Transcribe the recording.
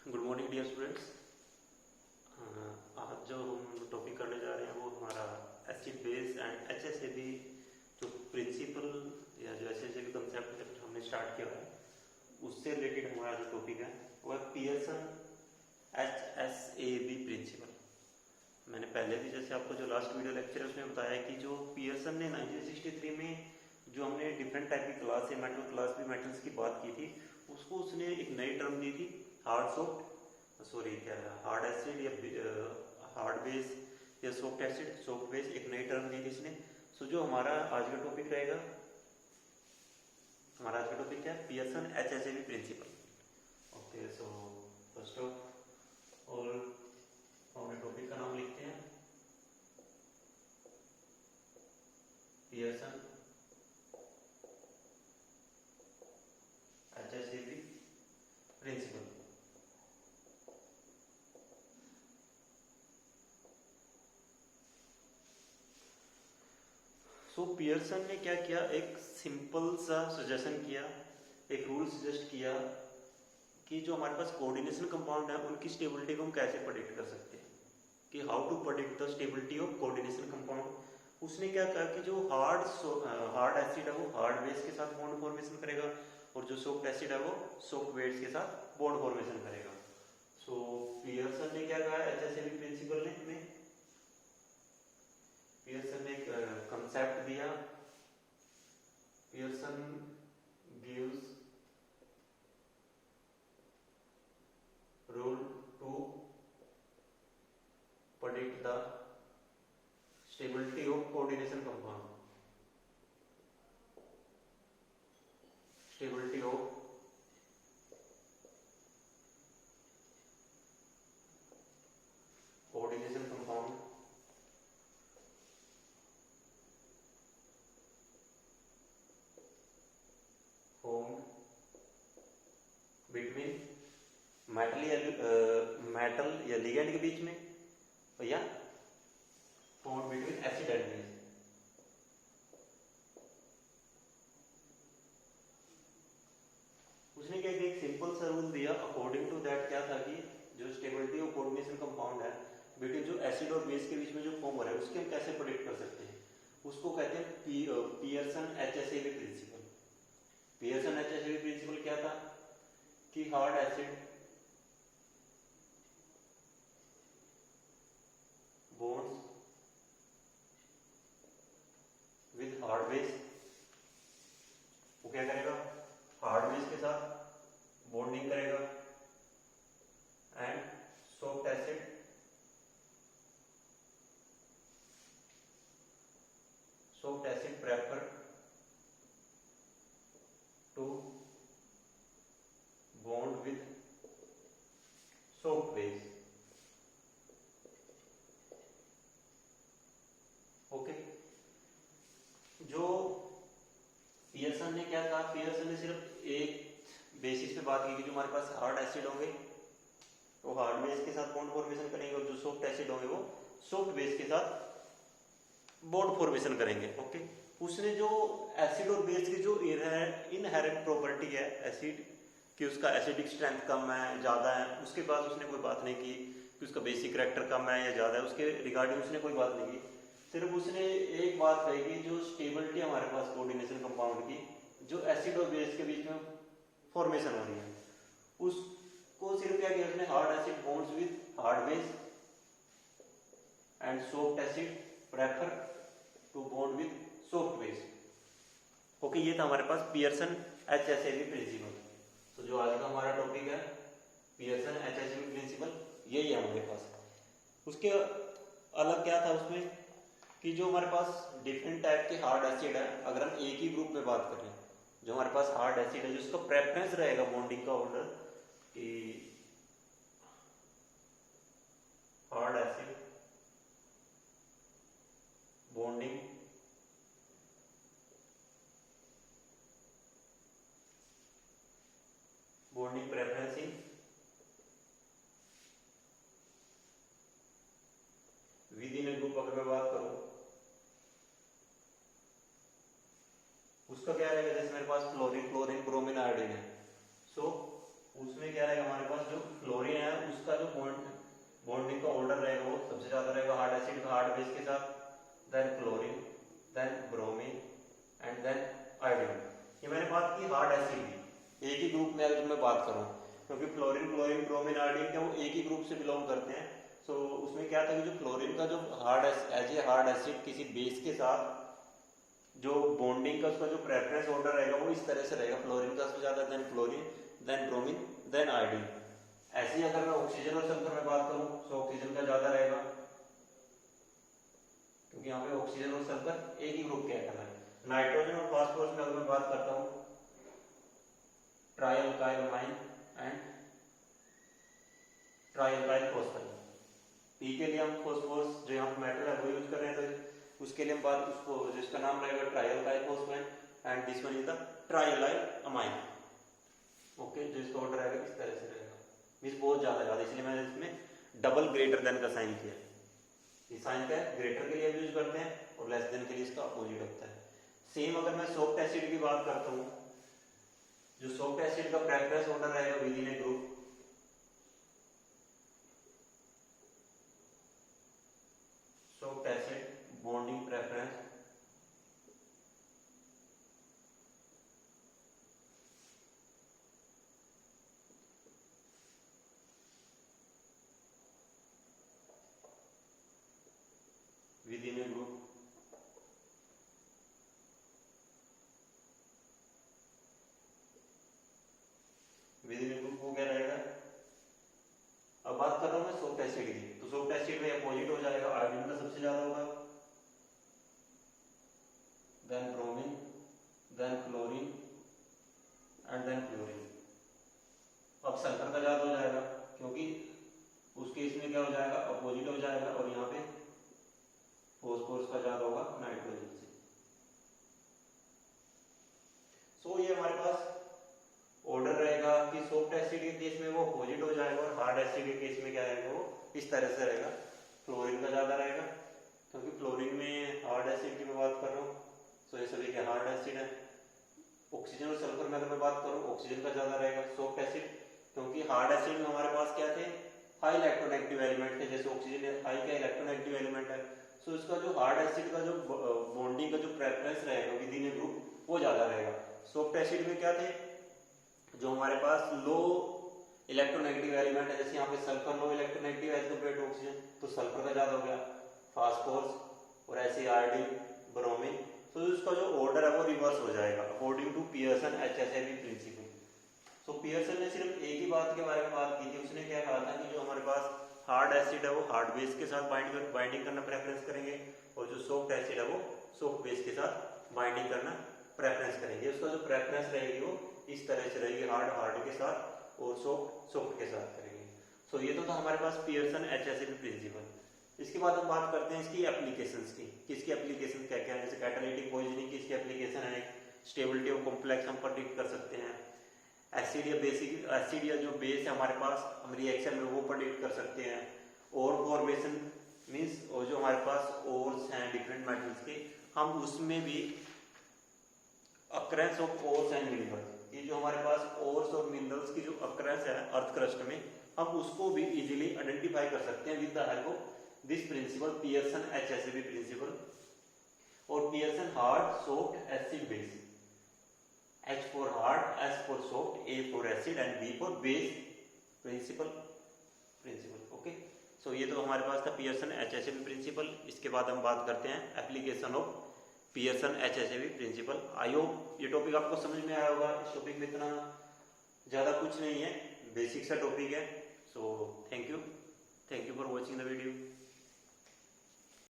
Good morning dear students. आज जो हम टॉपिक करने जा रहे हैं वो हमारा एसिड बेस एंड एचएसएबी जो प्रिंसिपल या जो एचएसएबी कंसेप्ट हमने स्टार्ट किया है उससे रिलेटेड हमारा जो टॉपिक है वो है पियर्सन एचएसएबी प्रिंसिपल। मैंने पहले भी जैसे आपको जो लास्ट वीडियो लेक्चर है उसमें बताया कि जो पियर्सन ने 1963 में जो हमने डिफरेंट टाइप की क्लास है मेटल क्लास भी मेटल्स की बात की थी, उसको उसने एक नई टर्म दी थी हार्ड एसिड या हार्ड बेस या सॉफ्ट एसिड सॉफ्ट बेस, एक नई टर्म दी थी इसने। सो जो हमारा आज का टॉपिक रहेगा, हमारा आज का टॉपिक क्या है? Pearson HSAB principle. Okay, so first of all हमने टॉपिक का नाम लिखते हैं Pearson HSAB principle. So Pearson ने क्या किया, एक सिंपल सा सजेशन किया, एक रूल सजेस्ट किया कि जो हमारे पास कोऑर्डिनेशन कंपाउंड है उनकी स्टेबिलिटी को हम कैसे प्रेडिक्ट कर सकते हैं, कि how to predict the stability of coordination compound. उसने क्या कहा कि जो हार्ड एसिड है वो हार्ड बेस के साथ बॉन्ड फॉर्मेशन करेगा और जो सॉफ्ट एसिड है वो सॉफ्ट बेस के साथ बॉन्ड फॉर्मेशन करेगा। सो पियर्सन ने क्या कहा एचएसएबी प्रिंसिपल में, पियर्सन ने एक कंसेप्ट दिया। Pearson gives rule to predict the stability of coordination compound, stability of coordination compound formed between metal या लिगेंड के बीच में या formed between acid and base। उसने क्या एक सिंपल सा रूल दिया, अकॉर्डिंग टू दैट क्या था कि जो स्टेबिलिटी ऑफ कोऑर्डिनेशन कंपाउंड है बिटवीन जो एसिड और बेस के बीच में जो फॉर्म हो रहा है उसके हम कैसे प्रेडिक्ट कर सकते हैं, उसको कहते हैं Pearson HSAB principal. Pearson HSAB principal क्या था कि hard acid bonds with hard base, वो क्या करेगा, हार्ड बेस के साथ बॉन्डिंग करेगा and soft acid prefer to bond with soft base. Okay, जो पियर्सन ने क्या कहा, पियर्सन ने सिर्फ एक बेसिस पे बात की कि जो हमारे पास हार्ड एसिड होंगे वो हार्ड बेस के साथ बॉन्ड फॉर्मेशन करेंगे और जो सॉफ्ट एसिड होंगे वो सॉफ्ट बेस के साथ बॉन्ड फॉर्मेशन करेंगे। ओके, उसने जो एसिड और बेस की जो इनहेरेंट प्रॉपर्टी है एसिड कि उसका एसिडिक स्ट्रेंथ कम है ज़्यादा है, उसके बाद उसने कोई बात नहीं की कि उसका बेसिक करैक्टर कम है या ज़्यादा है, उसके रिगार्डिंग उसने कोई बात नहीं की। सिर्फ उसने एक बात कही कि जो स्टेबिलिटी हमारे पास कोऑर्डिनेशन कंपाउंड की जो एसिड और बेस के बीच में फॉर्मेशन हो रही है उसको सिर्फ क्या किया उसने, hard acid bonds with hard base and soft acid prefer to bond with soft base. Okay, ये था हमारे पास पियर्सन एचएसएबी प्रिंसिपल। तो जो आज का हमारा टॉपिक है पियर्सन एचएसएबी प्रिंसिपल, यही है हमारे पास। उसके अलग क्या था उसमें कि जो हमारे पास डिफरेंट टाइप के हार्ड एसिड है, अगर हम एक ही ग्रुप में बात करें, जो हमारे पास हार्ड एसिड है जिसका प्रेफरेंस रहेगा बॉन्डिंग का ऑर्डर कि hard acid bonding preference in with in a group, अगर मैं बात करूं उसका क्या रहेगा, जैसे मेरे पास फ्लोरीन, क्लोरीन, ब्रोमीन, आयोडीन है। सो उसमें क्या रहेगा हमारे पास जो फ्लोरीन एसिड का हार्ड बेस के साथ, then chlorine, then bromine and then iodine. ये मैंने बात की हार्ड एसिड की, एक ही ग्रुप में अगर मैं बात करूं, क्योंकि फ्लोरीन, क्लोरीन, ब्रोमीन, आयोडीन क्या वो एक ही ग्रुप से बिलोंग करते हैं। सो उसमें क्या था कि जो क्लोरीन का जो एज ए हार्ड एसिड किसी बेस के साथ जो बॉन्डिंग का उसका जो प्रेफरेंस ऑर्डर रहेगा वो इस तरह से रहेगा, फ्लोरीन का सबसे ज्यादा, then chlorine, then bromine, then iodine. ऐसे ही अगर मैं ऑक्सीजन और सल्फर में बात करूं तो ऑक्सीजन का ज्यादा रहेगा, क्योंकि यहाँ पे ऑक्सीजन और सल्फर एक ही ग्रुप के एटम है। नाइट्रोजन और फास्फोरस में अगर मैं बात करता हूँ ट्राइअल्काइल अमाइन एंड ट्राइअल्काइल फॉस्फेट। पी के लिए हम फॉस्फोरस जो यहाँ पे मेटल है वो यूज कर रहे हैं, तो उसके लिए हम बात उसको जिसका नाम रहेगा trialkyl phosphate and this one is the triallyl amine. Okay, जो इसका ऑर्डर रहेगा इस तरह से रहेगा, मींस बहुत ज्यादा, इसलिए मैंने इसमें डबल ग्रेटर देन का साइन किया। ये साइन क्या है, ग्रेटर के लिए यूज करते हैं और लेस देन के लिए इसका अपोजिट होता है। सेम अगर मैं सॉफ्ट एसिड की बात करता हूँ, जो सॉफ्ट एसिड का प्रेफरेंस ऑर्डर रहेगा with in a group, soft acid bonding preference with in a group, with in a group वो क्या रहेगा। अब बात कर रहा हूं मैं सॉफ्ट एसिड की, तो सॉफ्ट एसिड में अपोजिट हो जाएगा, आयोडीन का सबसे ज्यादा होगा, then bromine, then chlorine and then chlorine. अब सल्फर का ज्यादा हो जाएगा, क्योंकि उसके इसमें क्या हो जाएगा, अपोजिट हो जाएगा, और यहाँ पे फॉस्फोरस का ज्यादा होगा नाइट्रोजन से। सो ये हमारे पास ऑर्डर रहेगा कि सॉफ्ट एसिड के केस में वो अपोजिट हो जाएगा, और हार्ड एसिड के केस में क्या रहेगा, वो इस तरह से रहेगा, फ्लोरीन का ज्यादा रहेगा, क्योंकि फ्लोरीन में हार्ड एसिड की मैं बात कर रहा हूँ, तो ये सभी क्या हार्ड एसिड है। ऑक्सीजन और सल्फर में अगर मैं बात करूँ, ऑक्सीजन का ज्यादा रहेगा सॉफ्ट एसिड, क्योंकि हार्ड एसिड में हमारे पास क्या थे, हाई इलेक्ट्रोनेगेटिव एलिमेंट थे, जैसे ऑक्सीजन हाई का इलेक्ट्रोनेगेटिव एलिमेंट है। सो इसका जो हार्ड एसिड का जो बॉन्डिंग का जो प्रेफरेंस रहेगा विद इन ए ग्रुप वो ज्यादा रहेगा। सॉफ्ट एसिड में क्या थे, जो हमारे पास लो इलेक्ट्रोनेगेटिव एलिमेंट है, जैसे यहाँ पे sulphur low electronegative as compared to oxygen, तो सल्फर का ज्यादा हो गया, फास्फोरस और ऐसे आयोडीन, ब्रोमीन, तो इसका जो ऑर्डर है वो रिवर्स हो जाएगा according to Pearson HSAB principle. So Pearson ने सिर्फ एक ही बात के बारे में बात की थी, उसने क्या कहा था कि जो हमारे पास हार्ड एसिड है वो हार्ड बेस के साथ बाइंडिंग करना प्रेफरेंस करेंगे, और जो सॉफ्ट एसिड है वो सॉफ्ट बेस के साथ बाइंडिंग करना प्रेफरेंस करेंगे। उसका जो प्रेफरेंस रहेगी वो इस तरह से रहेगी, हार्ड के साथ और सॉफ्ट के साथ करेंगे। सो ये तो था हमारे पास पियर्सन HSAB प्रिंसिपल। इसके बाद हम बात करते हैं इसकी एप्लीकेशंस की, किसकी एप्लीकेशन क्या क्या है, जैसे कैटालिटिक पॉइजनिंग की इसकी एप्लीकेशन है, स्टेबिलिटी ऑफ कॉम्प्लेक्स हम प्रेडिक्ट कर सकते हैं, एसिड या बेसिक एसिड या जो बेस है हमारे पास हम रिएक्शन में वो प्रेडिक्ट कर सकते हैं, और फॉर्मेशन मींस और जो हमारे पास ओर्स हैं डिफरेंट मेटल्स के, हम उसमें भी occurrence of ores and minerals, ये जो हमारे पास ओर्स और मिनरल्स की जो अक्रेंस है अर्थ क्रस्ट में, हम उसको भी इजीली आइडेंटिफाई कर सकते हैं with the help of this principle, Pearson HSAB principle. और Pearson hard soft acid base, H for hard, S for soft, A for acid and B for base principle. Okay, so ये तो हमारे पास था Pearson HSAB principal. इसके बाद हम बात करते हैं application of Pearson HSAB principle. I hope ये टॉपिक आपको समझ में आया होगा। इस टॉपिक में इतना ज्यादा कुछ नहीं है, बेसिक सा टॉपिक है। So thank you for watching the video.